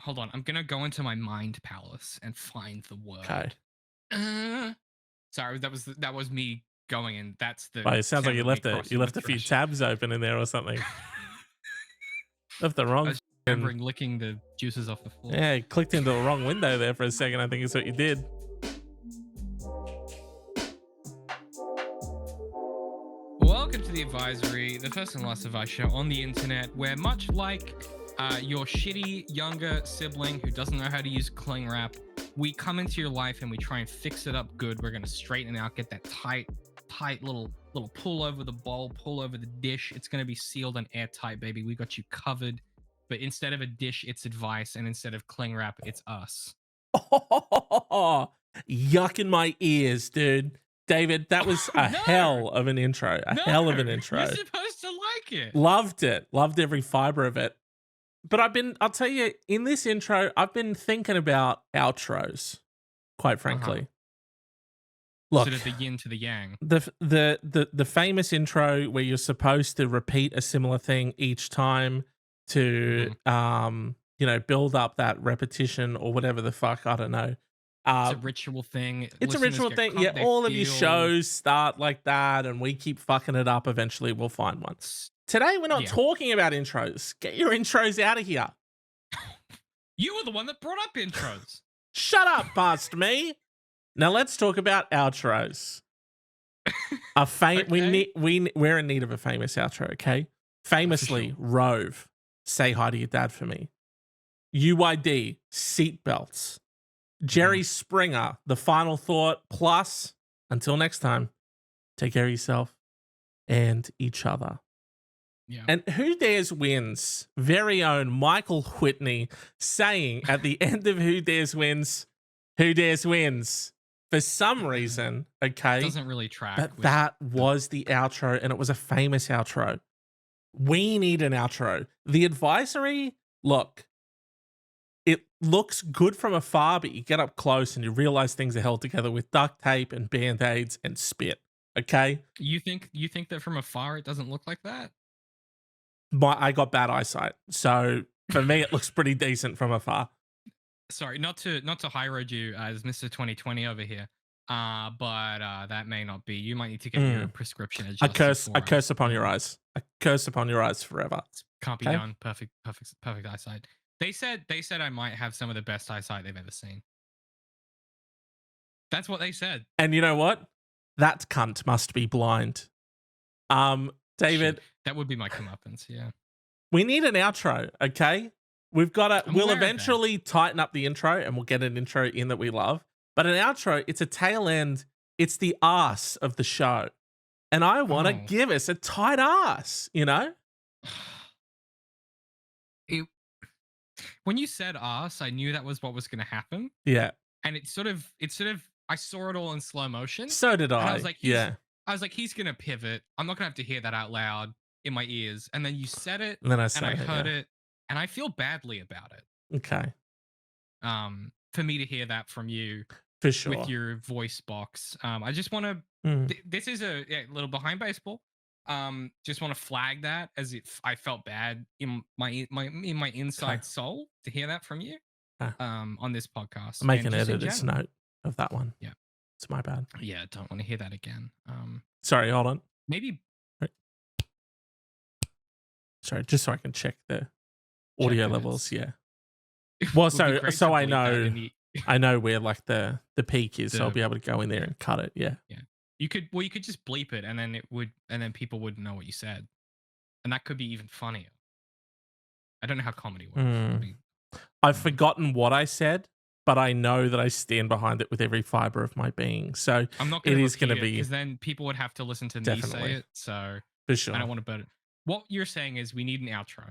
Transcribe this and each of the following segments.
hold on. I'm gonna go into my mind palace and find the Okay. word. Sorry, that was me going in. That's the Well, it sounds like sound you of me left crossing the a few threshold. tabs open in there or something. Left the I wrong was fucking, remembering licking the juices off the floor. yeah, clicked into the wrong window there for a second, I think is what you did. Welcome to the advisory, the first and last advice show on the internet, where much like your shitty younger sibling who doesn't know how to use cling wrap, we come into your life and we try and fix it up good. We're gonna straighten it out, get that tight little pull over the bowl, pull over the dish. It's gonna be sealed and airtight, baby. We got you covered. But instead of a dish, it's advice, and instead of cling wrap, it's us. Oh, yuck in my ears, dude. David, that was Oh a no! hell of an intro. A No! hell of an You're intro. supposed to like it. Loved it. Loved every fiber of it. But I'll tell you, in this intro, I've been thinking about outros, quite frankly. Look, Sort of the yin to the yang. the famous intro where you're supposed to repeat a similar thing each time to build up that repetition or whatever the fuck, I don't know. It's a ritual thing. It's a Listeners ritual get thing. Yeah, they all of your feel shows start like that and we keep fucking it up. Eventually we'll find one. Today we're not Yeah. talking about intros. Get your intros out of here. You were the one that brought up intros. Shut up, past me. Now let's talk about outros. Okay. We're in need of a famous outro, okay? Famously, sure. Rove, say hi to your dad for me. UID, seatbelts. Jerry Springer, the final thought. Plus, until next time, take care of yourself and each other. Yeah. And Who Dares Wins, very own Michael Whitney saying at the end of Who Dares Wins, Who Dares Wins. For some reason, okay? Doesn't really track. But that was the outro, and it was a famous outro. We need an outro. The advisory, look, it looks good from afar, but you get up close and you realize things are held together with duct tape and band-aids and spit. Okay? You think that from afar it doesn't look like that? I got bad eyesight, so for me it looks pretty decent from afar. Sorry, not to high road you as Mr. 2020 over here. But that may not be. You might need to get your prescription adjusted. I curse upon your eyes. I curse upon your eyes forever. Can't be Okay? done. Perfect eyesight. They said I might have some of the best eyesight they've ever seen. That's what they said. And you know what? That cunt must be blind. David, Shit. That would be my comeuppance, yeah. we need an outro, okay? We'll eventually tighten up the intro and we'll get an intro in that we love. But an outro, it's a tail end. It's the ass of the show. And I want to give us a tight ass, you know? When you said ass, I knew that was what was going to happen. Yeah. And it sort of, I saw it all in slow motion. So did I. And I was like, yeah. I was like, he's going to pivot. I'm not going to have to hear that out loud in my ears. And then you said it. And then I heard it. And I feel badly about it. Okay. For me to hear that from you. For sure. With your voice box. I just want to, this is a little behind baseball. Just want to flag that as if I felt bad in my inside soul to hear that from you on this podcast. I'll make an editor's note of that one. Yeah. It's my bad. Yeah, don't want to hear that again. Sorry, hold on. Maybe. Sorry, just so I can check the audio levels. Yeah. Well, so I know I know where like the peak is, so I'll be able to go in there and cut it. Yeah. Yeah. You could just bleep it and then people wouldn't know what you said. And that could be even funnier. I don't know how comedy works. I've forgotten what I said, but I know that I stand behind it with every fiber of my being. So I'm not it is going to be, because then people would have to listen to me say it. So for sure. I don't want to burn it. What you're saying is we need an outro.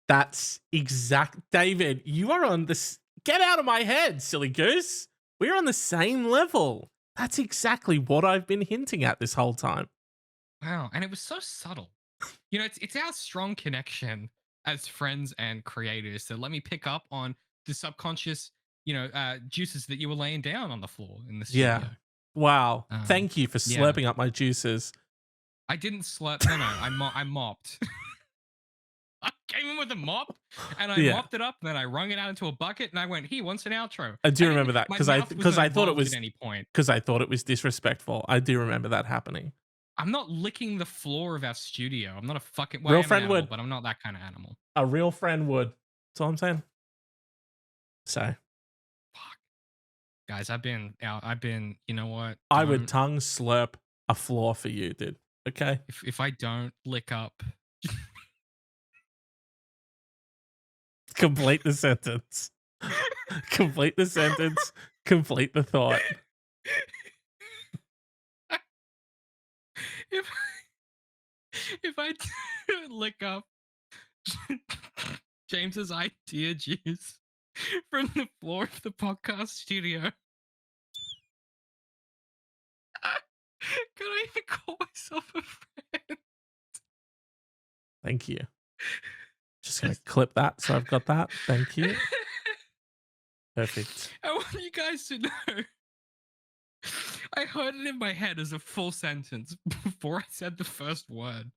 That's exact. David, you are on this. Get out of my head, silly goose. We're on the same level. That's exactly what I've been hinting at this whole time. Wow. And it was so subtle. You know, it's our strong connection as friends and creators. So let me pick up on the subconscious, juices that you were laying down on the floor in the studio. Yeah. Wow. Thank you for slurping up my juices. I didn't slurp. No, I mopped. I came in with a mop and I Yeah. mopped it up and then I wrung it out into a bucket and I went, he wants an outro. I do remember that My because I mouth because wasn't I thought it involved at was any point. because I thought it was disrespectful. I do remember that happening. I'm not licking the floor of our studio. I'm not a fucking, well, I Real am an friend animal, would. but I'm not that kind of animal. A real friend would. That's all I'm saying. So Fuck. Guys, I've been, you know what? I would Don't, tongue slurp a floor for you, dude. Okay. if I don't lick up, Complete the sentence. Complete the sentence. Complete the thought. if, if I don't lick up James's idea juice from the floor of the podcast studio, can I even call myself a friend? Thank you. Just gonna clip that so I've got that. Thank you. Perfect. I want you guys to know. I heard it in my head as a full sentence before I said the first word.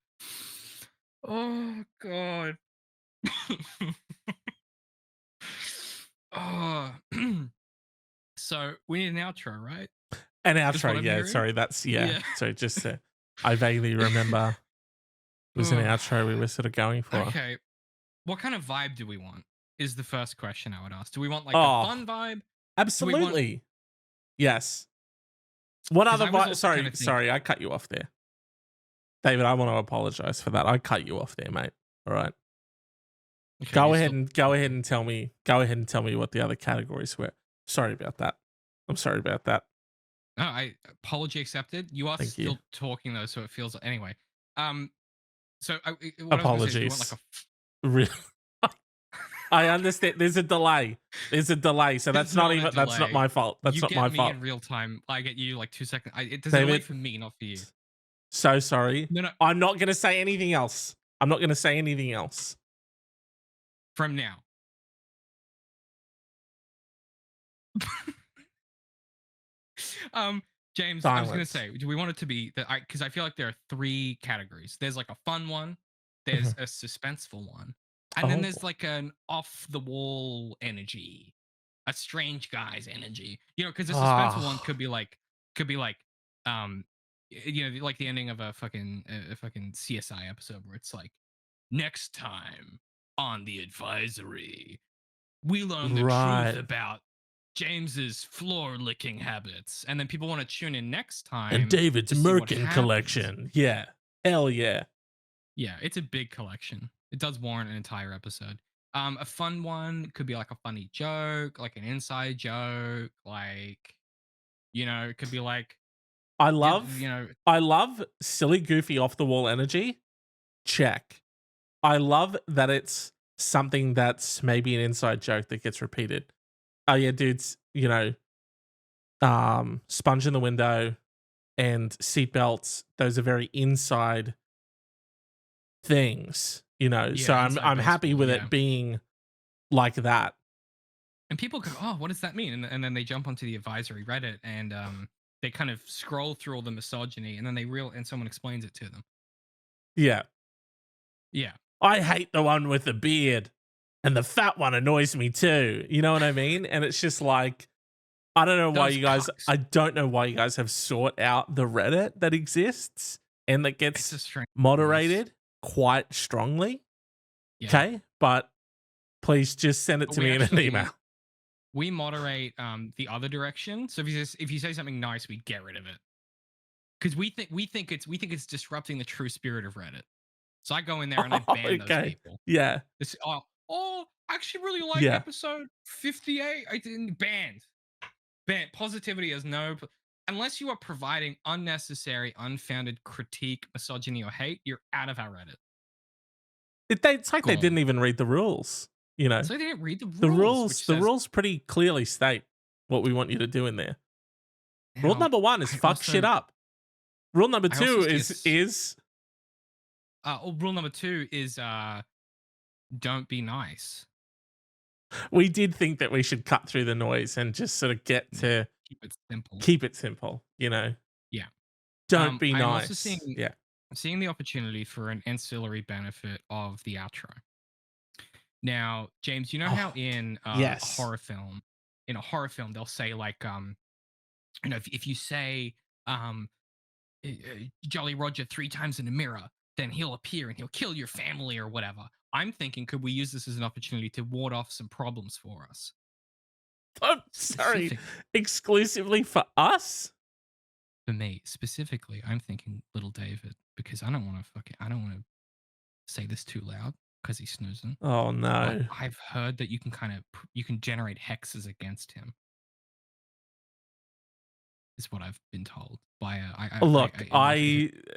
Oh god. Oh. So we need an outro, right? An Is what outro, I'm yeah. hearing? Sorry, that's yeah. Yeah. So just I vaguely remember it was an Oh. outro we were sort of going for. Okay. What kind of vibe do we want? Is the first question I would ask. Do we want like a Oh, fun vibe? Do we want, absolutely. Yes. What because other I was vibe? also kind Sorry, of thinking, sorry, I cut you off there. David, I want to apologize for that. I cut you off there, mate. All right. okay, Go you're ahead still and go ahead and tell me. Go ahead and tell me what the other categories were. Sorry about that. I'm sorry about that. no, I apology accepted. You are Thank you. still talking though, so it feels anyway. So what I was going to say is, do you want like Apologies. Really, I understand. There's a delay. There's a delay, so There's that's not not a even. That's not delay. my fault. That's You not get my me fault. in real time. I get you like 2 seconds. There's a delay David, for me, not for you. so sorry. No, no. I'm not gonna say anything else. I'm not gonna say anything else. From now. um, James, I was going to Silence. say, do we want it to be that? Because I feel like there are three categories. There's like a fun one. There's Mhm. a suspenseful one, and then Oh, there's like an off the wall energy, a strange guy's energy. You know, because the suspenseful one ah, could be like, um, you know, like the ending of a fucking CSI episode where it's like, next time on the advisory, we learn the truth right. about James's floor licking habits, and then people want to tune in next And time David's to see what Merkin happens. collection. Yeah. Hell yeah. Yeah, it's a big collection. It does warrant an entire episode. A fun one could be like a funny joke, like an inside joke, like, you know, it could be like, I you love know, I love silly, goofy, off the wall energy. Check. I love that it's something that's maybe an inside joke that gets repeated. Oh yeah, dudes, sponge in the window and seatbelts, those are very inside things, So yeah, inside I'm happy baseball, with yeah. it being like that. And people go, oh, what does that mean? And then they jump onto the advisory Reddit and they kind of scroll through all the misogyny, and then and someone explains it to them. Yeah. Yeah. I hate the one with the beard and the fat one annoys me too. You know what I mean? And it's just like Those cucks. I don't know why you guys have sought out the Reddit that exists and that It's a gets strange place. moderated quite strongly. Yeah. Okay? But please just send it But to me in an email. we moderate the other direction. So if you say something nice, we get rid of it. Because we think it's disrupting the true spirit of Reddit. So I go in there and I Oh, ban those okay. people. Yeah. This I actually really like Yeah. episode 58. I didn't banned. Banned. Positivity has no, unless you are providing unnecessary, unfounded critique, misogyny, or hate, you're out of our Reddit. It's like they Gone. didn't even read the rules, you know. So they didn't read the The rules, rules which the says rules pretty clearly state what we want you to do in there. Rule now. number 1 is fuck shit up. Rule number I also 2 see is rule number 2 is don't be nice. we did think that we should cut through the noise and just sort of get to Keep it simple. keep it simple, you know. Yeah. Don't be I'm also nice. Yeah. seeing the opportunity for an ancillary benefit of the outro. Now, James, you know how Oh, in a yes. horror film, they'll say like, if you say, um, Jolly Roger 3 times in the mirror, then he'll appear and he'll kill your family or whatever. I'm thinking, could we use this as an opportunity to ward off some problems for us? I'm sorry, Specific exclusively for us? for me, specifically, I'm thinking little David because I don't want to say this too loud because he's snoozing. Oh, But no. I've heard that you can generate hexes against him. Is what I've been told by a Look, and I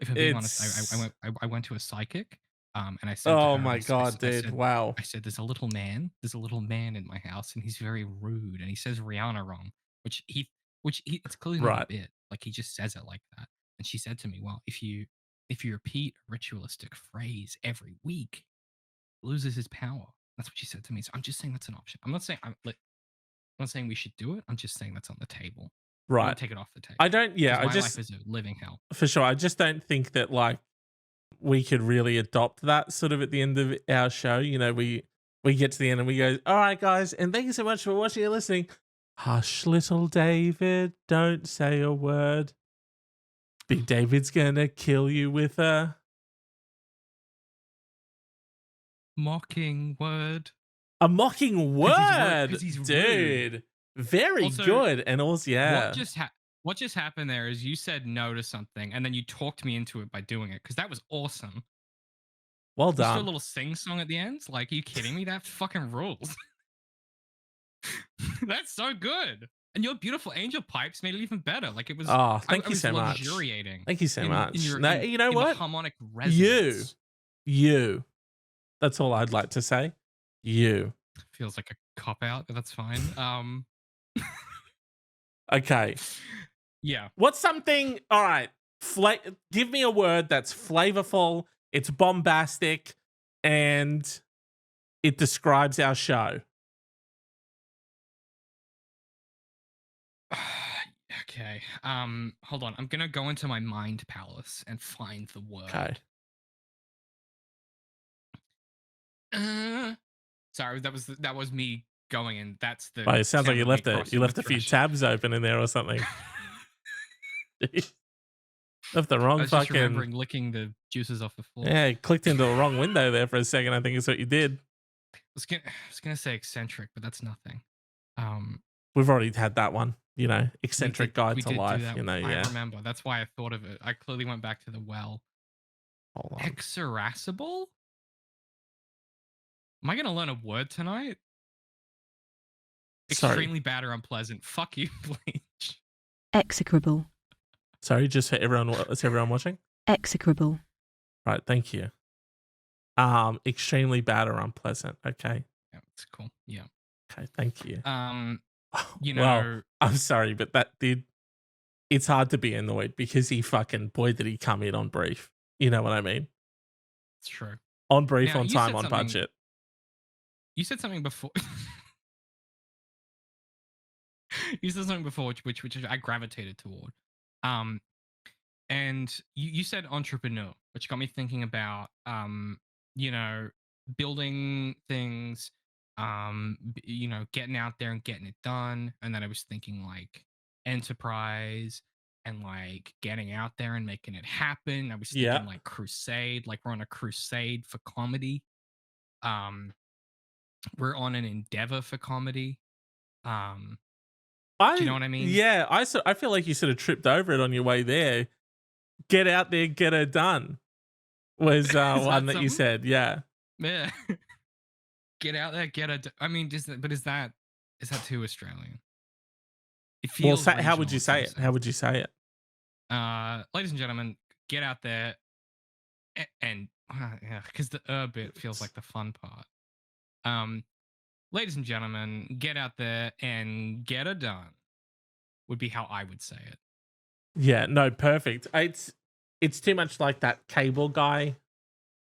if I'm being honest, it's I went to a psychic, and I said to oh her, my god, dude, wow. I said, there's a little man in my house, and he's very rude, and he says Rihanna wrong, which he it's clearly not a Right, bit, like, he just says it like that, and she said to me, "Well, if you repeat a ritualistic phrase every week, it loses its power." That's what she said to me, so I'm just saying that's an option. I'm not saying we should do it, I'm just saying that's on the table. I right. won't take it off the I table don't yeah, because I my life just is a living hell. for sure, I just don't think that, like, we could really adopt that sort of at the end of our show. You know, we get to the end and we go, "All right, guys, and thank you so much for watching and listening. Hush, little David, don't say a word. Big David's gonna kill you with Mocking word a mocking because word, he's rude. dude. Very Also, good." And also, what yeah, just ha- what just happened there is you said no to something and then you talked me into it by doing it because that was awesome. well You still a done. little sing song at the end. Like, are you kidding me? That fucking rules. That's so good. And your beautiful angel pipes made it even better. Like, Oh, I thank you was so much. luxuriating Thank you so much. No, you know in the what? harmonic You, resonance. you. That's all I'd like to say. You. Feels like a cop out, but that's fine. Okay. Yeah. What's something? All right. Give me a word that's flavorful, it's bombastic, and it describes our show. Okay. Hold on. I'm gonna go into my mind palace and find the Okay. word. Sorry, that was me going in. That's the Well, it sounds like sound of me you crossing the left a few threshold. tabs open in there or something. Left the I wrong was just fucking remembering licking the juices off the floor. yeah. Clicked into the wrong window there for a second. I think is what you did. I was gonna say eccentric, but that's nothing. Um, We've already had that one. You know, eccentric guide we to did do life. that. You know, I yeah. remember. That's why I thought of it. I clearly went back to the well. Hold on. Exirascible? Am I gonna learn a word tonight? Sorry. Extremely bad or unpleasant. Fuck you, Bleach. Execrable. Sorry, just for everyone. Is everyone watching? Execrable. Right. Thank you. Extremely bad or unpleasant. Okay. Yeah, it's cool. Yeah. Okay. Thank you. You Well, know, I'm sorry, but that did. It's hard to be annoyed because he fucking boy did he come in on brief. You know what I mean? it's true. On brief, Now, on time, on budget. You said something before. You said something before, which I gravitated toward. Um, and you said entrepreneur, which got me thinking about you know, building things, getting out there and getting it done. And then I was thinking like enterprise and like getting out there and making it happen. I was Yeah. thinking like crusade, like we're on a crusade for comedy. Um, we're on an endeavor for comedy. Um, do you know what I mean? Yeah, I feel like you sort of tripped over it on your way there. Get out there, get her done was Is one that that you something? said. Yeah. Yeah. Get out there, get a. I mean, is that too Australian? It Well, feels how would regional. you Is what say I'm it? How saying. would you say it? Ladies and gentlemen, get out there and yeah, because the bit feels like the fun part. Um, ladies and gentlemen, get out there and get it done. Would be how I would say it. Yeah, no, perfect. It's too much like that cable guy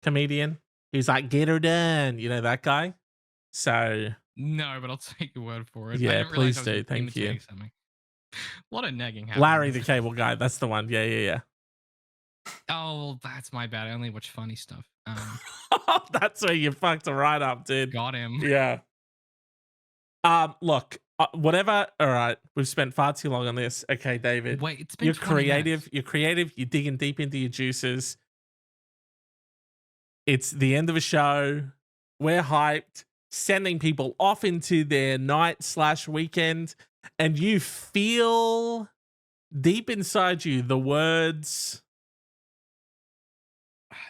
comedian. He's like, get her done. You know that guy? So No, but I'll take your word for it. I yeah, didn't realize I please was do. Thank you. imitating something. A lot of negging happening. Larry the cable guy. That's the one. Yeah, yeah, yeah. Oh, that's my bad. I only watch funny stuff. That's where you fucked it right up, dude. Got him. Yeah. Look, whatever. All right, we've spent far too long on this. Okay, David. Wait, it's been You're 20 creative. minutes. You're creative. You're digging deep into your juices. It's the end of a show. We're hyped, sending people off into their night/weekend, and you feel deep inside you the words.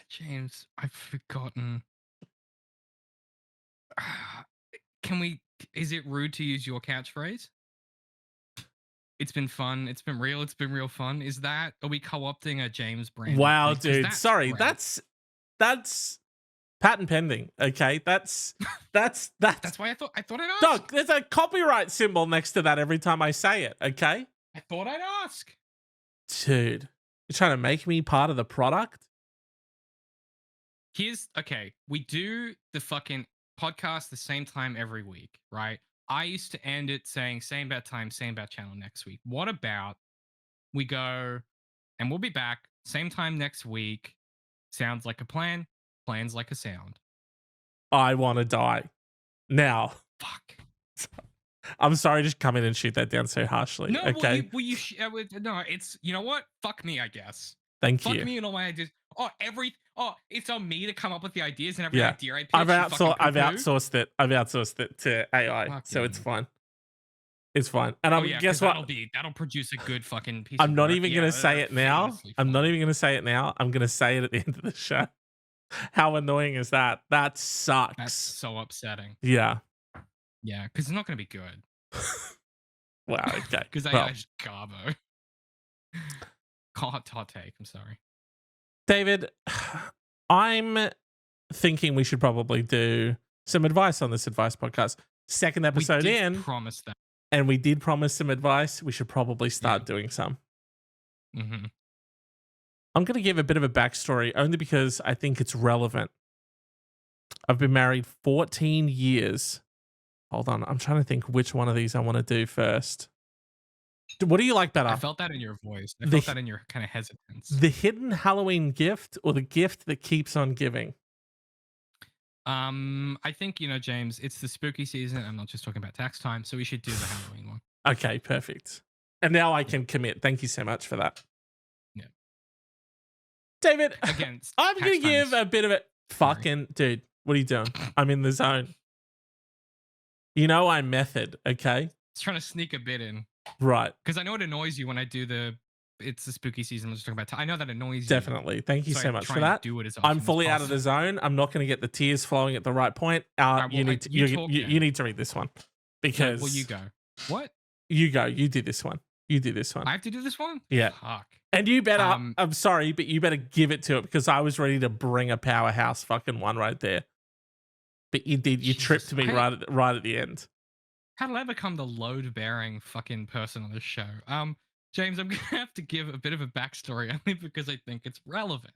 James, I've forgotten. Can we? Is it rude to use your catchphrase? It's been fun. It's been real. It's been real fun. Is that? Are we co-opting a James brand? Wow, phrase? 'Cause dude. that's Sorry, great. that's patent pending. Okay, that's That's why I thought I'd ask. Doug, there's a copyright symbol next to that every time I say it. Okay, I thought I'd ask. dude, you're trying to make me part of the product. Here's okay. We do the fucking podcast the same time every week, right? I used to end it saying same bat time, same bat channel next week. What about we go and we'll be back same time next week? Sounds like a plan. Plans like a sound. I want to die now. Fuck. I'm sorry, just come in and shoot that down so harshly. No, okay, no, it's you know what? Fuck me, I guess. thank Fuck you. me and all my ideas. It's on me to come up with the ideas and every Yeah. idea I pitch. I've you fucking outsourced it. I've outsourced it to AI, Fuck so it's you. fine. It's fine. And Oh yeah, guess 'cause what? that'll produce a good fucking piece. I'm of not work. even Yeah, gonna say it now. famously I'm fun. not even gonna say it now. I'm gonna say it at the end of the show. How annoying is that? That sucks. That's so upsetting. Yeah. Yeah, because it's not gonna be good. Wow. Okay. Because Well, I just garbo. Hot take. I'm sorry. David, I'm thinking we should probably do some advice on this advice podcast. Second episode we did in, promise that. and we did promise some advice. We should probably start doing some. Mm-hmm. I'm going to give a bit of a backstory only because I think it's relevant. I've been married 14 years. Hold on. I'm trying to think which one of these I want to do first. What do you like better? I felt that in your voice. I The- felt that in your kind of hesitance. The hidden Halloween gift or the gift that keeps on giving? I think James. It's the spooky season. I'm not just talking about tax time, so we should do the Halloween one. Okay, perfect. And now I can commit. Thank you so much for that. Yeah. David, Again, I'm tax going to time give is- a bit of it. Sorry. Fucking dude, what are you doing? I'm in the zone. You know I'm method, okay? It's trying to sneak a bit in Right. because I know it annoys you when I do the. It's the spooky season. I'm just talking about. I know that annoys you. Definitely. Thank you So so I much try for and that. do it as I'm often as fully out of the possible. zone. I'm not going to get the tears flowing at the right point. Alright, You well, need to, you you, talk you, then. you need to read this one No, because well, you go. What? you go. You do this one. You do this one. I have to do this one? Yeah. Fuck. And you better, Um, I'm sorry, but you better give it to it because I was ready to bring a powerhouse fucking one right there. But you did. You Jesus, tripped me I- right at the end. How did I become the load-bearing fucking person on this show? James, I'm gonna have to give a bit of a backstory only because I think it's relevant.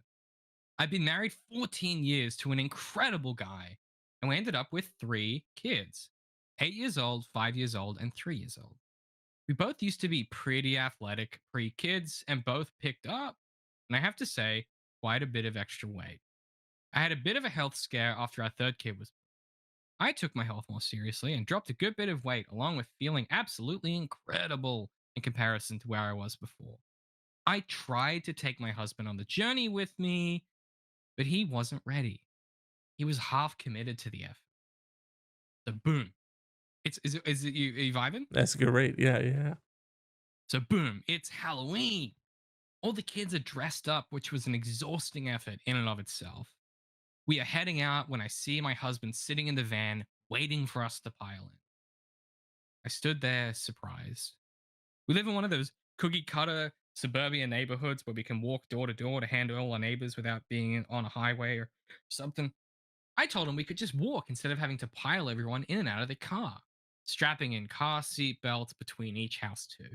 I've been married 14 years to an incredible guy, and we ended up with 3 kids: 8 years old, 5 years old, and 3 years old. We both used to be pretty athletic pre-kids, and both picked up, and I have to say, quite a bit of extra weight. I had a bit of a health scare after our 3rd kid was. I took my health more seriously and dropped a good bit of weight, along with feeling absolutely incredible in comparison to where I was before. I tried to take my husband on the journey with me, but he wasn't ready. He was half committed to the effort. So boom. Is it you, are you vibing? That's a good read. Yeah, yeah. So boom, it's Halloween. All the kids are dressed up, which was an exhausting effort in and of itself. We are heading out when I see my husband sitting in the van, waiting for us to pile in. I stood there, surprised. We live in one of those cookie cutter suburban neighborhoods where we can walk door to door to handle all our neighbors without being on a highway or something. I told him we could just walk instead of having to pile everyone in and out of the car, strapping in car seat belts between each house too.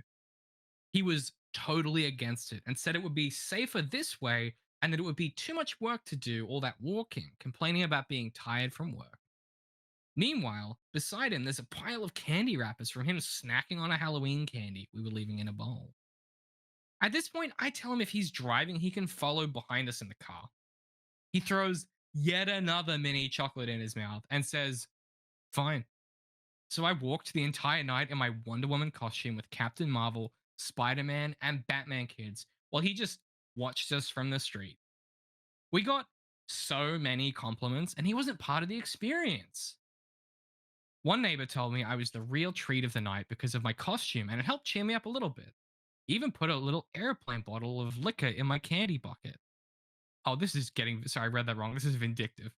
He was totally against it and said it would be safer this way and that it would be too much work to do all that walking, complaining about being tired from work. Meanwhile, beside him, there's a pile of candy wrappers from him snacking on a Halloween candy we were leaving in a bowl. At this point, I tell him if he's driving, he can follow behind us in the car. He throws yet another mini chocolate in his mouth and says, fine. So I walked the entire night in my Wonder Woman costume with Captain Marvel, Spider-Man, and Batman kids while he just watched us from the street. We got so many compliments, and he wasn't part of the experience. One neighbor told me I was the real treat of the night because of my costume, and it helped cheer me up a little bit. He even put a little airplane bottle of liquor in my candy bucket. Oh, this is getting. Sorry, I read that wrong. This is vindictive.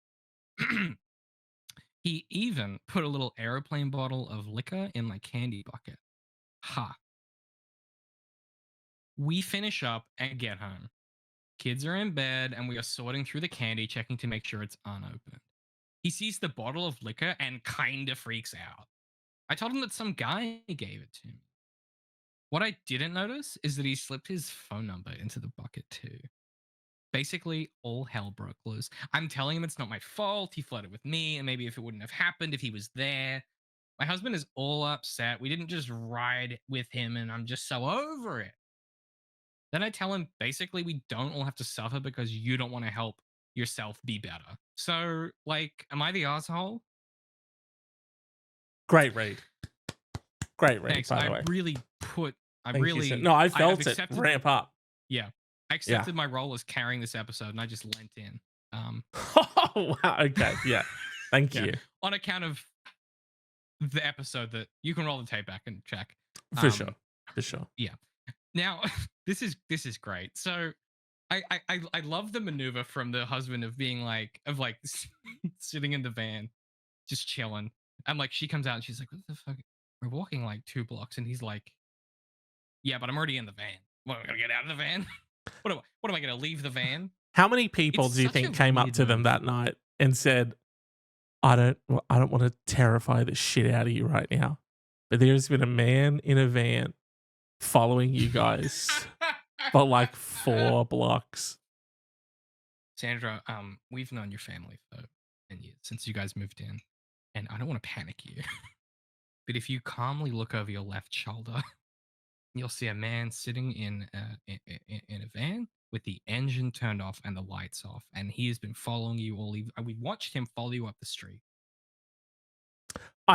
He even put a little airplane bottle of liquor in my candy bucket. Ha. We finish up and get home. Kids are in bed, and we are sorting through the candy, checking to make sure it's unopened. He sees the bottle of liquor and kinda freaks out. I told him that some guy gave it to me. What I didn't notice is that he slipped his phone number into the bucket too. Basically, all hell broke loose. I'm telling him it's not my fault. He flirted with me, and maybe if it wouldn't have happened if he was there. My husband is all upset. We didn't just ride with him, and I'm just so over it. Then I tell him basically we don't all have to suffer because you don't want to help yourself be better. So, like, am I the asshole? Great read. Great read, Thanks. by the I way. really put. I Thank you, really. sir. No, I I've felt it accepted. ramp up. Yeah, I accepted my role as carrying this episode, and I just lent in. Oh, wow. Okay. Yeah. Thank Yeah, you. on account of the episode that you can roll the tape back and check. For sure. For sure. Yeah. Now, this is great. So, I love the maneuver from the husband of being like sitting in the van, just chilling. And like she comes out and she's like, "What the fuck? We're walking like 2 blocks," and he's like, "Yeah, but I'm already in the van. What am I gonna get out of the van? What am I gonna leave the van?" How many people It's do you such a think came up weird to them move. that night and said, I don't want to terrify the shit out of you right now, but there's been a man in a van following you guys for like 4 blocks. Sandra, we've known your family for 10 years since you guys moved in, and I don't want to panic you, but if you calmly look over your left shoulder, you'll see a man sitting in a van with the engine turned off and the lights off, and he has been following you all. We watched him follow you up the street.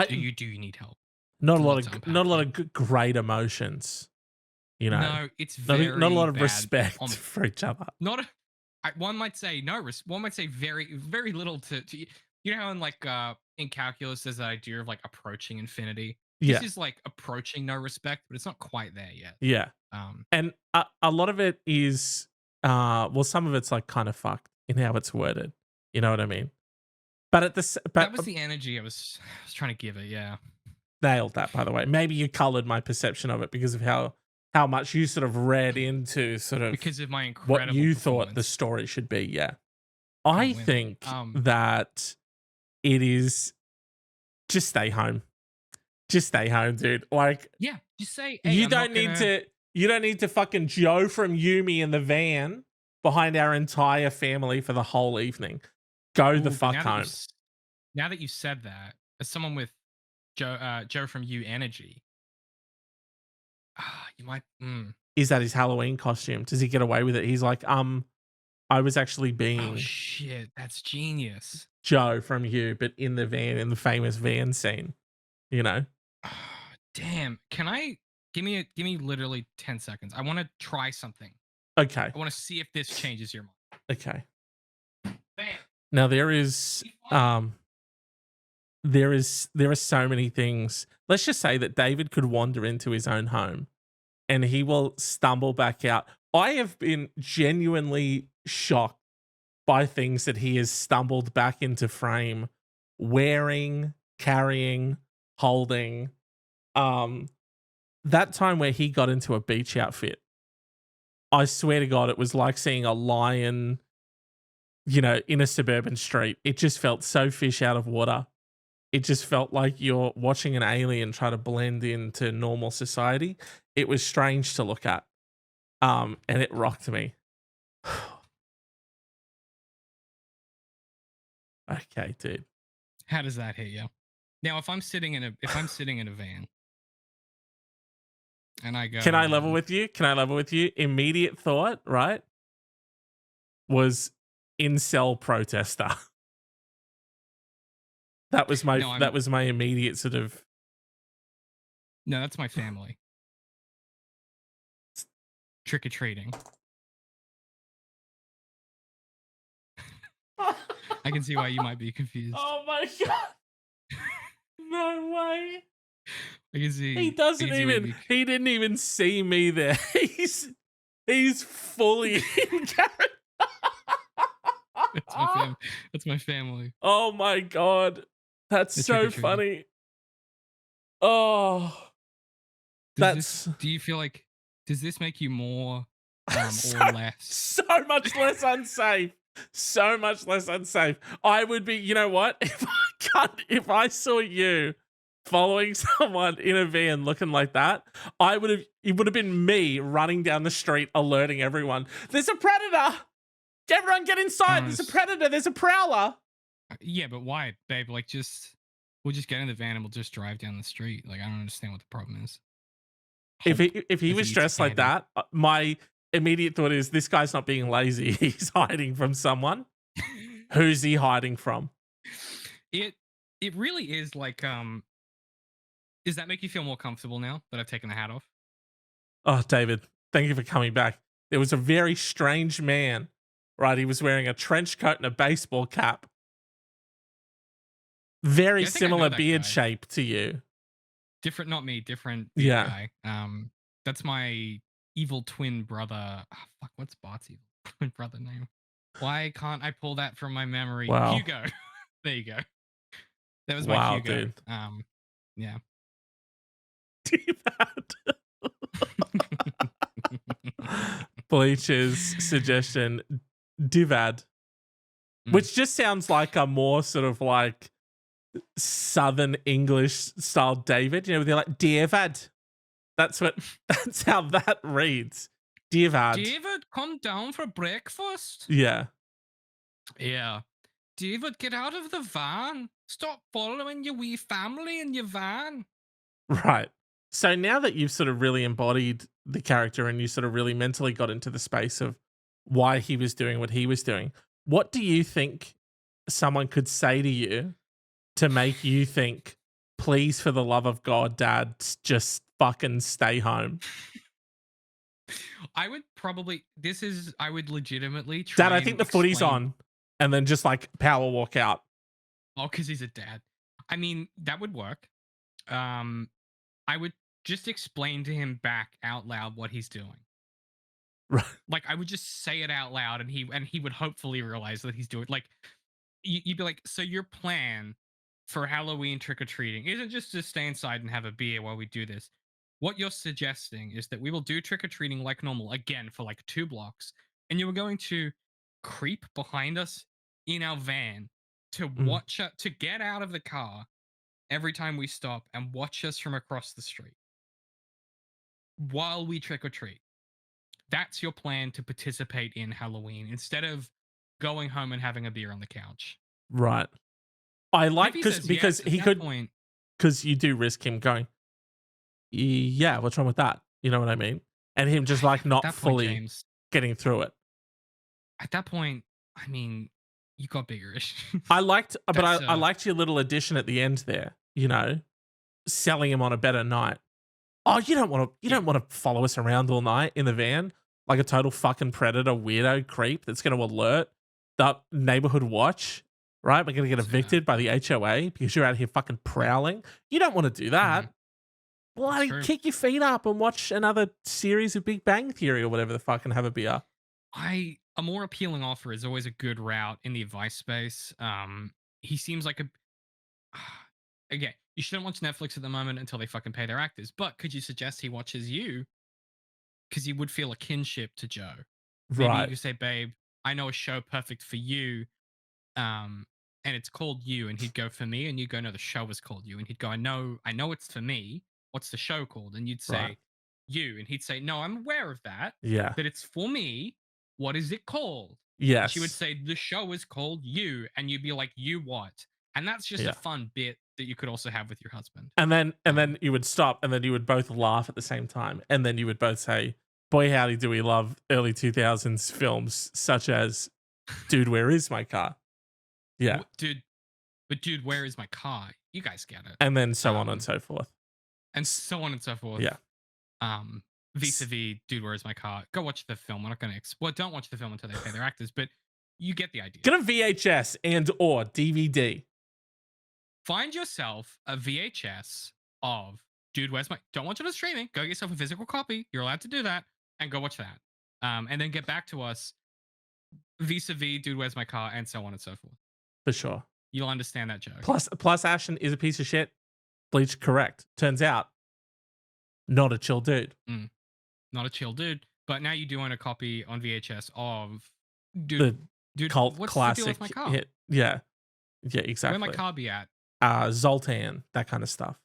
Do you need help? Not a There's lot lots to of unpack great emotions, you know. No, it's not a lot of bad respect for each other. One might say no. One might say very little to you know how in calculus there's that idea of like approaching infinity. Yeah. This is like approaching no respect, but it's not quite there yet. Yeah. And a lot of it is well, some of it's like kind of fucked in how it's worded. You know what I mean? But that was the energy I was trying to give it. Yeah, nailed that. By the way, maybe you colored my perception of it because of how much you sort of read into sort of because of my incredible what you thought the story should be. Yeah, I think that it is just stay home. Just stay home, dude. Like, yeah, just say hey, you don't need to fucking Joe from Yumi in the van behind our entire family for the whole evening. Go the fuck home. Now that you said that, as someone with Joe from You energy, you might. Is that his Halloween costume? Does he get away with it? He's like, I was actually being oh shit, that's genius. Joe from You, but in the van, in the famous van scene. You know? Damn. Can I give me literally 10 seconds? I want to try something. Okay. I want to see if this changes your mind. Okay. Bam. Now there are so many things. Let's just say that David could wander into his own home and he will stumble back out. I have been genuinely shocked by things that he has stumbled back into frame, wearing, carrying, holding. That time where he got into a beach outfit, I swear to God, it was like seeing a lion, you know, in a suburban street. It just felt so fish out of water. It just felt like you're watching an alien try to blend into normal society. It was strange to look at. And it rocked me. Okay, dude. How does that hit you? Now, if I'm sitting in a van and I go, Can I level with you? Immediate thought, right? Was incel protester. That was my No, that was my immediate sort of. No, that's my family. Trick or treating. I can see why you might be confused. Oh my god! No way! I can see. He I doesn't can see why you'd even. be- He didn't even see me there. He's fully in character. That's my fam. That's my family. Oh my god, that's The so trick-or-treating. funny. Oh, Do you feel like? Does this make you more so, or less? so much less unsafe. So much less unsafe. I would be. You know what? If I saw you following someone in a van looking like that, I would have. It would have been me running down the street, alerting everyone. There's a predator. Everyone, get inside. There's a predator. There's a prowler. Yeah, but why, babe? Like, we'll just get in the van and we'll just drive down the street. Like, I don't understand what the problem is. If he As was eats dressed like candy. that, my immediate thought is this guy's not being lazy. He's hiding from someone. Who's he hiding from? It really is like Does that make you feel more comfortable now that I've taken the hat off? Oh, David, thank you for coming back. There was a very strange man, right? He was wearing a trench coat and a baseball cap. Very Yeah, I think I know similar that beard guy. shape to you. Different, not me. Different Yeah. guy. That's my evil twin brother. Oh, fuck, what's Bart's evil twin brother name? Why can't I pull that from my memory? Wow. Hugo. There you go. That was Wow, my Hugo. dude. Yeah. Bleach's suggestion, Divad, which just sounds like a more sort of like Southern English style David. You know, they're like Divad. That's how that reads. Divad. David, come down for breakfast. Yeah. Yeah. David, get out of the van. Stop following your wee family in your van. Right. So now that you've sort of really embodied the character and you sort of really mentally got into the space of why he was doing what he was doing, what do you think someone could say to you to make you think, please, for the love of God, Dad, just fucking stay home? I would legitimately try. Dad, I and think the footy's explain- on. And then just like power walk out. Oh, because he's a dad. I mean, that would work. I would just explain to him back out loud what he's doing. Right. Like, I would just say it out loud, and he would hopefully realize that he's doing. Like, you'd be like, so your plan for Halloween trick or treating isn't just to stay inside and have a beer while we do this. What you're suggesting is that we will do trick or treating like normal again for like 2 blocks, and you were going to creep behind us in our van to watch to get out of the car every time we stop and watch us from across the street while we trick or treat. That's your plan to participate in Halloween instead of going home and having a beer on the couch. Right. I like If he says because yes, at he that could, point, because you do risk him going, yeah, what's wrong with that? You know what I mean? And him just like not that point, fully James, getting through it. at that point, I mean, you got bigger issues. I liked That's, liked your little addition at the end there, you know, selling him on a better night. Oh, you don't want to follow us around all night in the van like a total fucking predator weirdo creep that's going to alert the neighborhood watch, right? We're going to get evicted by the HOA because you're out here fucking prowling. You don't want to do that. Bloody True. kick your feet up and watch another series of Big Bang Theory or whatever the fuck and have a beer. A more appealing offer is always a good route in the advice space. He seems like a again, you shouldn't watch Netflix at the moment until they fucking pay their actors. But could you suggest he watches you? Because he would feel a kinship to Joe. Maybe Right. you could say, babe, I know a show perfect for you. And it's called You. And he'd go, for me, and you'd go, no, the show is called You. And he'd go, I know it's for me. What's the show called? And you'd say, Right. You. And he'd say, no, I'm aware of that. Yeah. But it's for me. What is it called? Yes. And she would say, the show is called You. And you'd be like, you what? And that's just a fun bit that you could also have with your husband. And then you would stop and then you would both laugh at the same time. And then you would both say, boy, howdy do we love early 2000s films such as Dude, Where Is My Car? Yeah. Dude, But dude, where is my car? You guys get it. And then so on and so forth. And so on and so forth. Yeah. Vis-a-vis, dude, where is my car? Go watch the film. We're not going to well, don't watch the film until they pay their actors, but you get the idea. Get a VHS and or DVD. Find yourself a VHS of Dude, Where's My... Don't watch it on streaming. Go get yourself a physical copy. You're allowed to do that. And go watch that. And then get back to us vis-a-vis Dude, Where's My Car? And so on and so forth. For sure. You'll understand that joke. Plus Ashton is a piece of shit. Bleach correct. Turns out, not a chill dude. Not a chill dude. But now you do own a copy on VHS of The cult what's classic the deal with my car? hit. Yeah. Yeah, exactly. Where my car be at? Zoltan, that kind of stuff.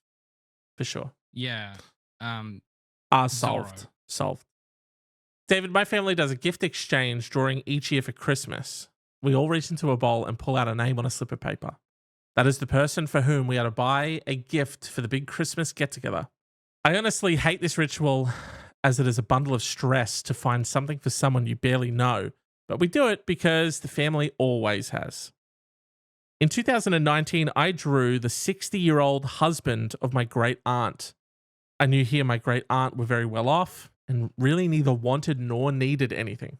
For sure. Yeah. Solved. Zorro. Solved. David, my family does a gift exchange during each year for Christmas. We all reach into a bowl and pull out a name on a slip of paper. That is the person for whom we are to buy a gift for the big Christmas get-together. I honestly hate this ritual as it is a bundle of stress to find something for someone you barely know, but we do it because the family always has. In 2019, I drew the 60-year-old husband of my great aunt. I knew he and my great aunt were very well off and really neither wanted nor needed anything.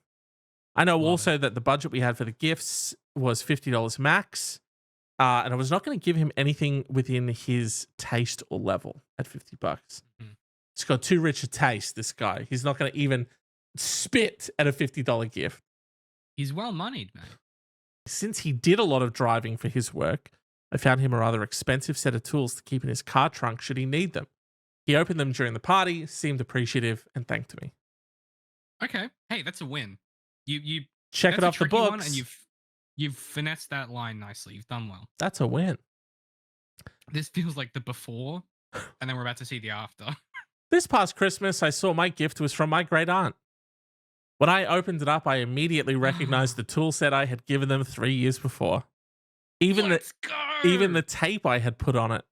I know also that the budget we had for the gifts was $50 max, and I was not going to give him anything within his taste or level at $50. He's got too rich a taste, this guy. He's not going to even spit at a $50 gift. He's well-moneyed, man. Since he did a lot of driving for his work, I found him a rather expensive set of tools to keep in his car trunk should he need them. He opened them during the party, seemed appreciative, and thanked me. Okay. Hey, that's a win. You check it off the books. One, and you've finessed that line nicely. You've done well. That's a win. This feels like the before, and then we're about to see the after. This past Christmas, I saw my gift was from my great aunt. When I opened it up, I immediately recognized the tool set I had given them 3 years before. Even the tape I had put on it,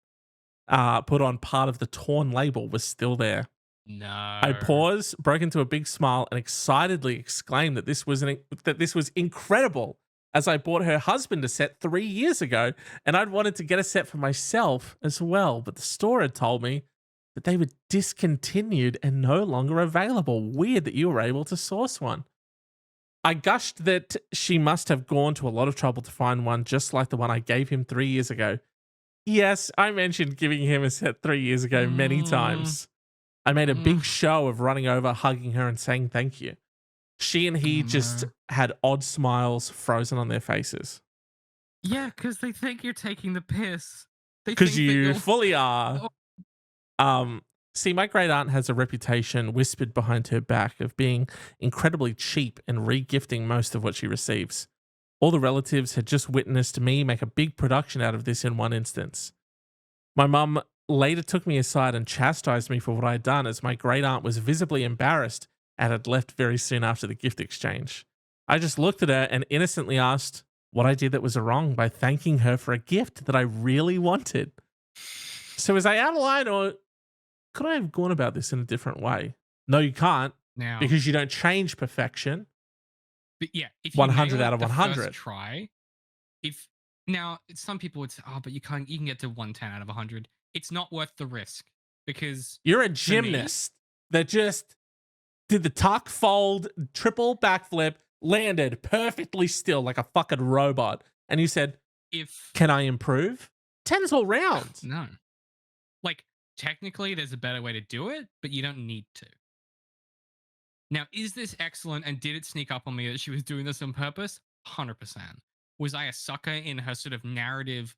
put on part of the torn label, was still there. No. I paused, broke into a big smile, and excitedly exclaimed that this was incredible, as I bought her husband a set 3 years ago, and I'd wanted to get a set for myself as well, but the store had told me that they were discontinued and no longer available. Weird that you were able to source one. I gushed that she must have gone to a lot of trouble to find one just like the one I gave him 3 years ago. Yes, I mentioned giving him a set 3 years ago many times. I made a big show of running over, hugging her, and saying thank you. She and he just had odd smiles frozen on their faces. Yeah, because they think you're taking the piss. Because you fully are. See, my great aunt has a reputation whispered behind her back of being incredibly cheap and re-gifting most of what she receives. All the relatives had just witnessed me make a big production out of this in one instance. My mum later took me aside and chastised me for what I had done, as my great aunt was visibly embarrassed and had left very soon after the gift exchange. I just looked at her and innocently asked what I did that was wrong by thanking her for a gift that I really wanted. So was I out of line, or could I have gone about this in a different way? No, you can't, now, because you don't change perfection. But yeah, if you 100 nail out of the 100. first try, now some people would say, oh, but you can get to 110 out of 100. It's not worth the risk, because you're a gymnast that just did the tuck, fold, triple backflip, landed perfectly still like a fucking robot, and you said, can I improve? 10's all round. No. Like, technically, there's a better way to do it, but you don't need to. Now, is this excellent, and did it sneak up on me that she was doing this on purpose? 100%. Was I a sucker in her sort of narrative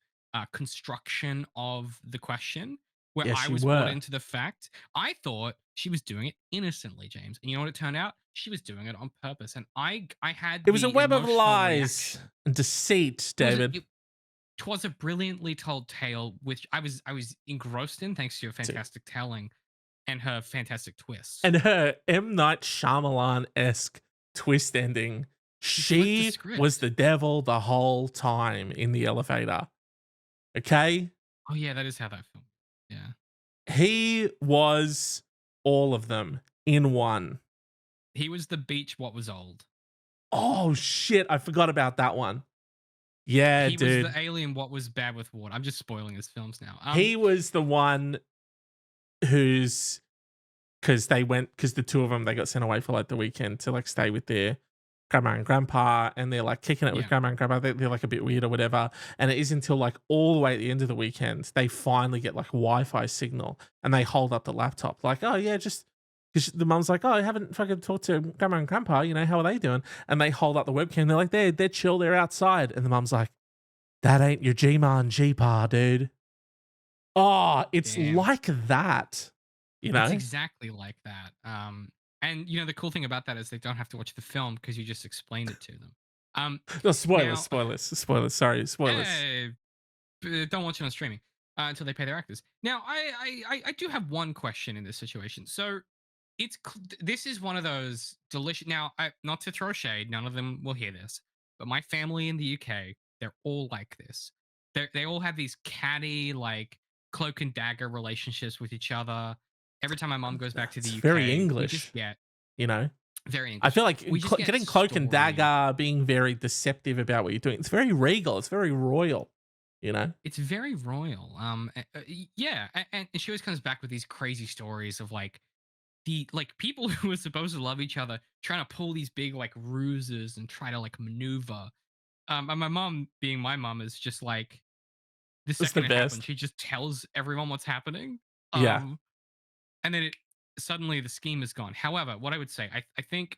construction of the question, where Yes, I was brought into the fact? I thought she was doing it innocently, James. And you know what it turned out? She was doing it on purpose. And I had It was a web of emotional lies reaction. and deceit, David. Twas a brilliantly told tale, which I was engrossed in, thanks to your fantastic telling and her fantastic twist. And her M. Night Shyamalan-esque twist ending. She was the devil the whole time in the elevator. Okay? Oh, yeah, that is how that film. Yeah. He was all of them in one. He was the beach what was old. Oh, shit. I forgot about that one. Yeah, He was dude. the alien. What was bad with water? I'm just spoiling his films now. He was the one who's because the two of them they got sent away for like the weekend to like stay with their grandma and grandpa, and they're like kicking it with Yeah. grandma and grandpa. They're like a bit weird or whatever. And it is until like all the way at the end of the weekend they finally get like a Wi-Fi signal, and they hold up the laptop like, oh yeah, just because the mum's like, oh, I haven't fucking talked to grandma and grandpa. You know, how are they doing? And they hold up the webcam. They're like, they're chill. They're outside. And the mum's like, that ain't your G-ma and G-pa, dude. Oh, it's Damn. like that. You know, It's exactly like that. And the cool thing about that is they don't have to watch the film because you just explained it to them. no, spoilers, Now, spoilers. Sorry, spoilers. don't watch it on streaming until they pay their actors. Now, I do have one question in this situation. So this is one of those delicious. Now, not to throw shade, none of them will hear this, but my family in the UK, they're all like this. They all have these catty, like cloak and dagger relationships with each other. Every time my mom goes back to the It's UK, very we English, just get you know. very I English. feel like We just get getting cloak and story. dagger, being very deceptive about what you're doing. It's very regal. It's very royal, you know. It's very royal. Yeah, and she always comes back with these crazy stories of like the like people who are supposed to love each other trying to pull these big like ruses and try to like maneuver. And my mom, being my mom, is just like the It's the second it happens, best. she just tells everyone what's happening. Yeah, And then suddenly the scheme is gone. However, what I would say, I think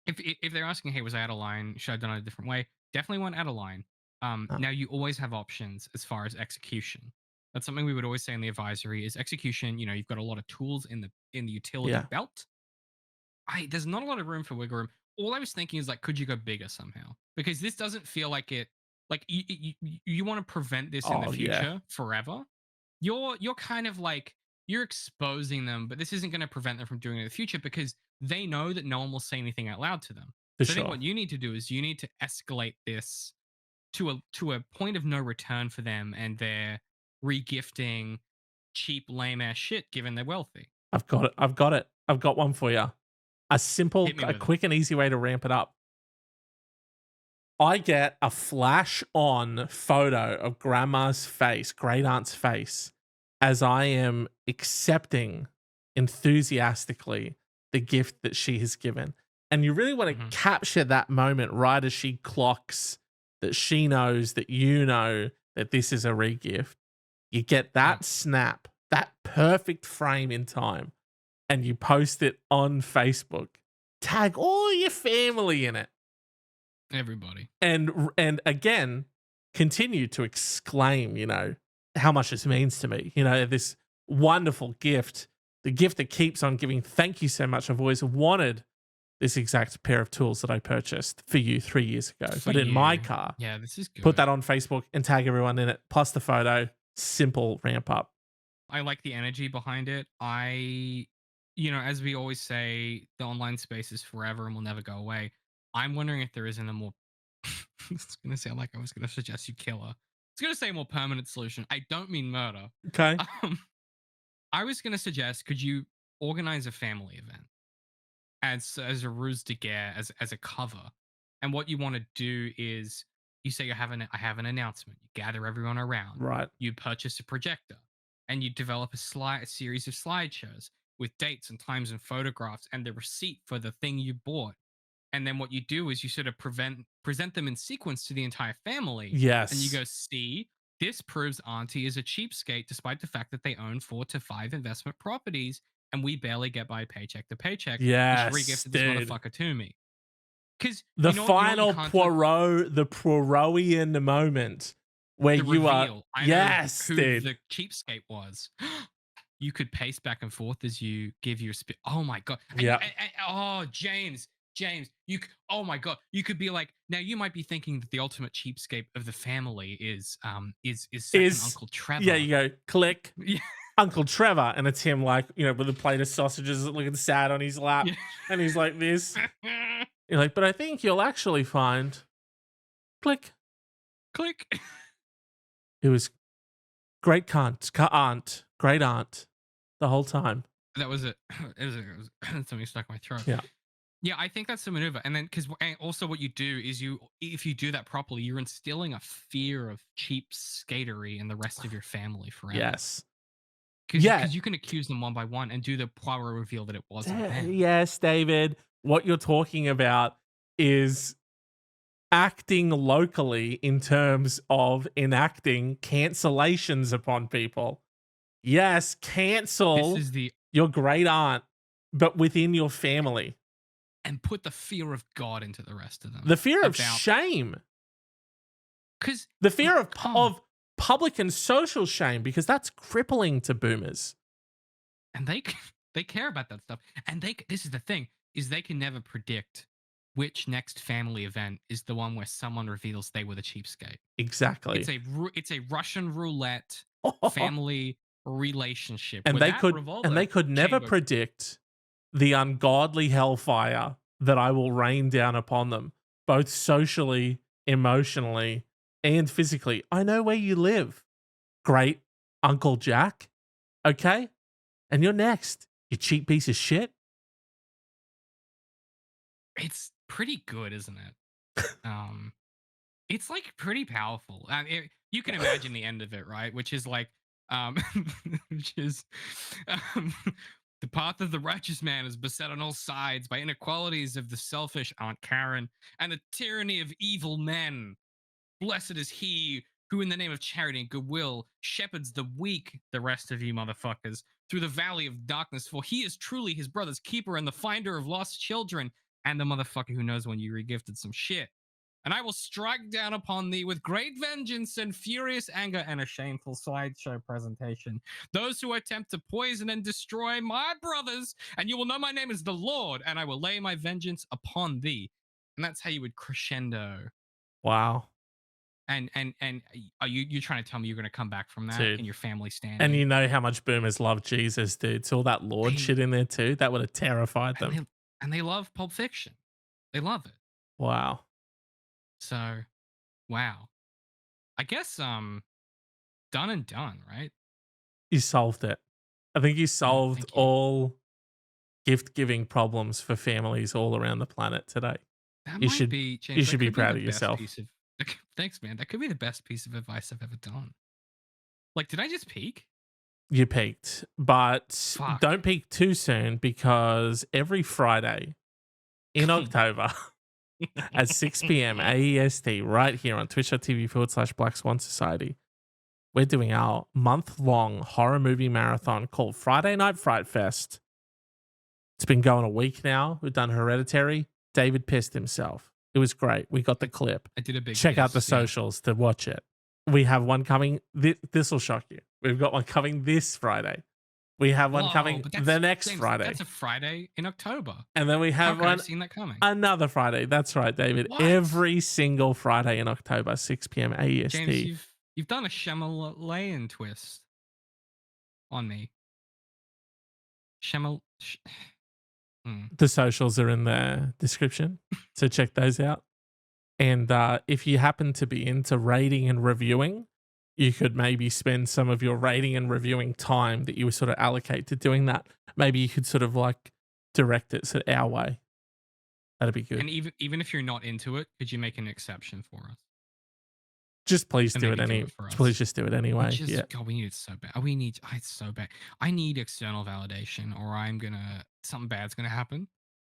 if they're asking, hey, was I out of line? Should I have done it a different way? Definitely went out of line. uh, Now you always have options as far as execution. That's something we would always say in the advisory is execution. You've got a lot of tools in the utility yeah, belt. There's not a lot of room for wiggle room. All I was thinking is like, could you go bigger somehow? Because this doesn't feel like it. Like you want to prevent this in the oh yeah, future forever. You're kind of like you're exposing them, but this isn't going to prevent them from doing it in the future because they know that no one will say anything out loud to them. for So I think sure. what you need to do is you need to escalate this to a point of no return for them, and they're regifting cheap lame ass shit given they're wealthy. I've got it. I've got it. I've got one for you. Hit me A with it. quick and easy way to ramp it up. I get a flash on photo of grandma's face, great aunt's face, as I am accepting enthusiastically the gift that she has given. And you really want to Mhm. capture that moment right as she clocks that she knows that you know that this is a re-gift. You get Yeah. that snap, that perfect frame in time, and you post it on Facebook. Tag all your family in it. Everybody. And again, continue to exclaim, how much this means to me. This wonderful gift, the gift that keeps on giving. Thank you so much. I've always wanted this exact pair of tools that I purchased for you 3 years ago, For but in my you. car. Yeah, this is good. Put that on Facebook and tag everyone in it, plus the photo. Simple ramp up. I like the energy behind it. As we always say, the online space is forever and will never go away. I'm wondering if there isn't a more. It's gonna sound like I was gonna suggest you kill her. It's gonna say a more permanent solution. I don't mean murder. Okay. I was gonna suggest, could you organize a family event as a ruse de guerre, as a cover? And what you want to do is you say I have an announcement. You gather everyone around. Right. You purchase a projector, and you develop a series of slideshows with dates and times and photographs and the receipt for the thing you bought. And then what you do is you sort of present them in sequence to the entire family. Yes. And you go, see, this proves Auntie is a cheapskate despite the fact that they own 4 to 5 investment properties and we barely get by paycheck to paycheck. Yes, And she regifted this dude. motherfucker to me. Because The you final can't do? the Poirot-ian moment where The you are. reveal. I Yes, know who dude. the cheapskate was. You could pace back and forth as you give your spit. Oh my god. Yeah. Oh, James, oh my god. You could be like, now you might be thinking that the ultimate cheapskate of the family is second Uncle Trevor. Yeah, you go click. Yeah. Uncle Trevor, and it's him like, with a plate of sausages looking sad on his lap, Yeah. and he's like this. You're like, but I think you'll actually find click. Click. It was great great aunt the whole time. That was it. It was something stuck in my throat. Yeah. Yeah, I think that's the maneuver. And then because also what you do is if you do that properly, you're instilling a fear of cheap skatery in the rest of your family forever. Yes. Because Yeah. you can accuse them one by one and do the Poirot reveal that it wasn't them. Yes, David. What you're talking about is acting locally in terms of enacting cancellations upon people. Yes, This cancel is the your great aunt, but within your family. and put the fear of God into the rest of them The fear of about shame, because the fear oh, of public and social shame, because that's crippling to boomers. and they care about that stuff, and this is the thing is they can never predict which next family event is the one where someone reveals they were the cheapskate. Exactly. It's a Russian roulette family relationship and where they that could and revolver they could never chamber. predict the ungodly hellfire that I will rain down upon them, both socially, emotionally, and physically. I know where you live, great Uncle Jack. Okay? And you're next, you cheap piece of shit. It's pretty good, isn't it? It's like pretty powerful. You can imagine the end of it, right? Which is like, um, which is, um, the path of the righteous man is beset on all sides by inequalities of the selfish Aunt Karen and the tyranny of evil men. Blessed is he who, in the name of charity and goodwill, shepherds the weak, the rest of you motherfuckers, through the valley of darkness, for he is truly his brother's keeper and the finder of lost children, and the motherfucker who knows when you regifted some shit. And I will strike down upon thee with great vengeance and furious anger and a shameful sideshow presentation. Those who attempt to poison and destroy my brothers, and you will know my name is the Lord, and I will lay my vengeance upon thee. And that's how you would crescendo. Wow, And are you trying to tell me you're going to come back from that dude. and your family And standing? you know how much boomers love Jesus, dude. So all that Lord They shit in there too, that would have terrified and them. they love Pulp Fiction. They love it. Wow. So, wow. I guess done and done, right? You solved it. I think you solved Thank you. all gift giving problems for families all around the planet today. That You might should be you James. That should be could be proud the of best yourself. piece of. Thanks, man. That could be the best piece of advice I've ever done. Like, did I just peak? You peaked, but Fuck. don't peak too soon because every Friday in October at 6 p.m. AEST right here on twitch.tv/Black Swan Society, we're doing our month-long horror movie marathon called Friday Night Fright Fest. It's been going a week now. We've done Hereditary. David pissed himself. It was great. We got the clip. I did a big Check out the piss, yeah. socials to watch it. We have one coming. This will shock you. We've got one coming this Friday. We have one Whoa, coming but the next James, Friday. That's a Friday in October. And then we How have could I one have seen that coming? another Friday. That's right, David. What? Every single Friday in October, 6 p.m. AEST. James, you've done a Shyamalan twist on me. Shamal. The socials are in the description, so check those out. And if you happen to be into rating and reviewing, you could maybe spend some of your rating and reviewing time that you would sort of allocate to doing that. Maybe you could sort of like direct it so our way. That'd be good. And even if you're not into it, could you make an exception for us? Just please And do it maybe do any. it for us. Please just do it anyway. Yeah. God, we need it so bad. It's so bad. I need external validation, or something bad's gonna happen.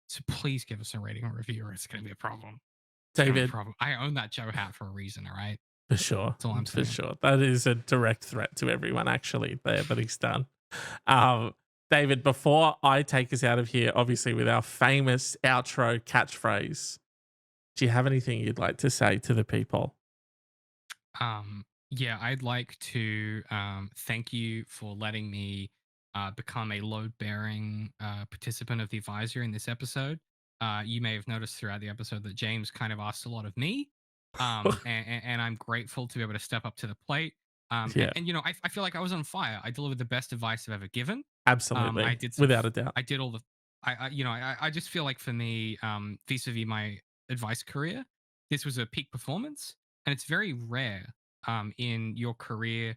So please give us a rating or review, or it's gonna be a problem. It's gonna be a David, problem. I own that Joe hat for a reason. All right. for sure. That's all I'm For saying. sure. That is a direct threat to everyone actually there, but he's done. David, before I take us out of here, obviously with our famous outro catchphrase, do you have anything you'd like to say to the people? Yeah, I'd like to thank you for letting me become a load-bearing participant of the advisory in this episode. You may have noticed throughout the episode that James kind of asked a lot of me, and I'm grateful to be able to step up to the plate. Yeah. And you know, I feel like I was on fire. I delivered the best advice I've ever given. Absolutely. I did Without a doubt. I did all the. I just feel like for me, vis-a-vis my advice career, this was a peak performance, and it's very rare in your career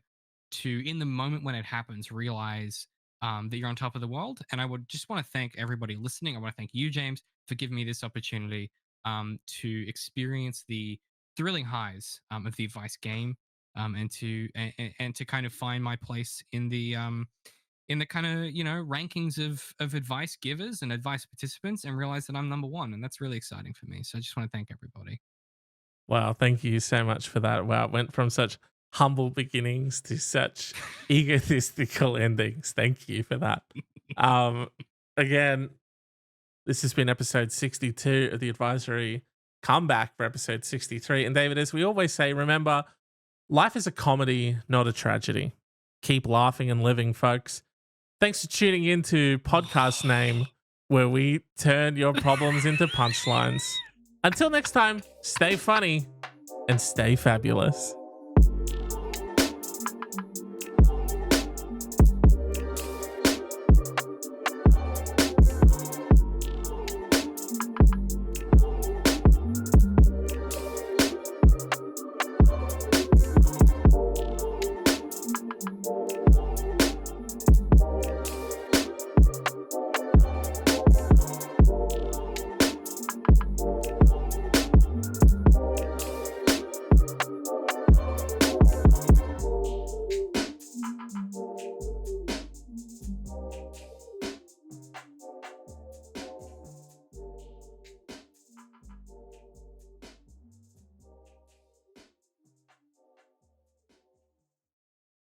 to, in the moment when it happens, realize that you're on top of the world. And I would just want to thank everybody listening. I want to thank you, James, for giving me this opportunity to experience the thrilling highs of the advice game, and to kind of find my place in the kind of rankings of advice givers and advice participants, and realize that I'm number one, and that's really exciting for me. So I just want to thank everybody. Wow, thank you so much for that. Wow, it went from such humble beginnings to such egotistical endings. Thank you for that. Um, Again, this has been episode 62 of the advisory. Come back for episode 63. And David, as we always say, remember, life is a comedy, not a tragedy. Keep laughing and living, folks. Thanks for tuning in to Podcast Name, where we turn your problems into punchlines. Until next time, stay funny and stay fabulous.